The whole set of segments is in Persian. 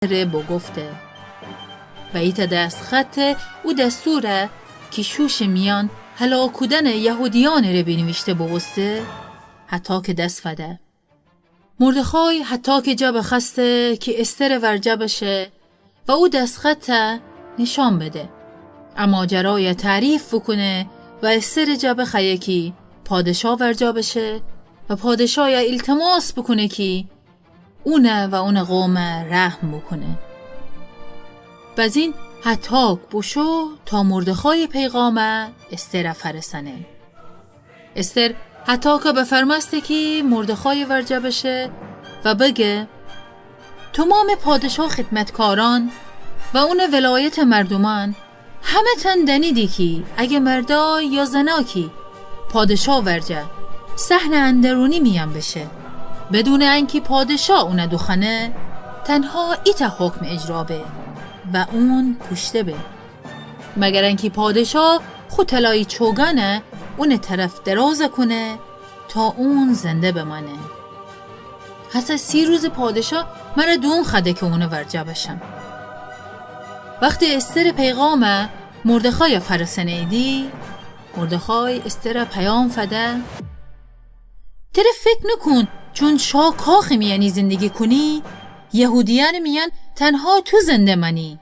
بو گفته و ایتا دست خط او دستوره که شوش میان هلاکودن یهودیان رو بنوشته بوسته حتی که دست فده. مردخای حتی که جا بخسته که استر ورجه بشه و او دست خط نشان بده. اما جرای تعریف بکنه و استر جا بخیه که پادشاه ورجه بشه و پادشاه التماس بکنه که اونه و اون قوم رحم بکنه. بزین حتاک بشو تا مردخای پیغام استر فرسنه. استر حتاک بفرمسته که مردخای ورجه بشه و بگه تمام پادشاه خدمتکاران و اون ولایت مردمان همه تن دنیدی که اگه مردا یا زناکی پادشاه ورجه صحن اندرونی میان بشه بدون اینکه پادشاه اون دخنه تنها ایتا حکم اجرا به و اون کشته به مگر اینکه پادشاه خود طلای چوگانه اون طرف دراز کنه تا اون زنده بمانه. حتی 30 روز پادشاه مرا دوم خده که اون ورجه بشم. وقتی استر پیغام مردخای فرسنه ایدی مردخای استر پیام فده تره فکر نکن چون شاه کاخ میانی زندگی کنی یهودیان میان تنها تو زنده منی.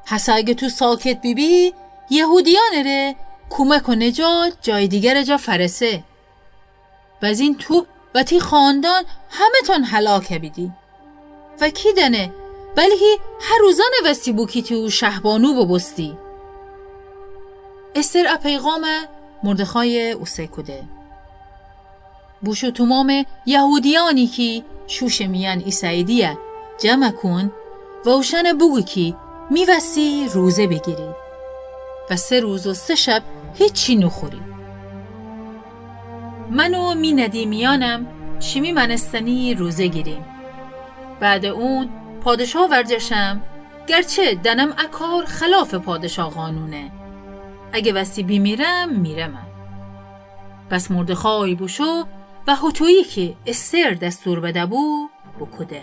حتی اگه تو ساکت بیبی یهودیان ره کمک و نجات جای دیگر جا فرسه و از این تو و تی خاندان همه تان هلاک بیدی و کی دنه بلکه هر روزان وستی بو کی تو شهبانو ببستی. استر پیغام مردخای اوسه کده بوشو تمام یهودیانی که شوش میان ایسایدیه جمع کن و اوشن بگو که میوستی روزه بگیری و 3 روز و 3 شب هیچی نخوری. منو می ندیمیانم شمی منستنی روزه گیریم. بعد اون پادشاه ورجشم گرچه دنم اکار خلاف پادشاه قانونه اگه وستی بیمیرم میرم. بس مردخای بوشو و حتویی که استر دستور بده بو بکده.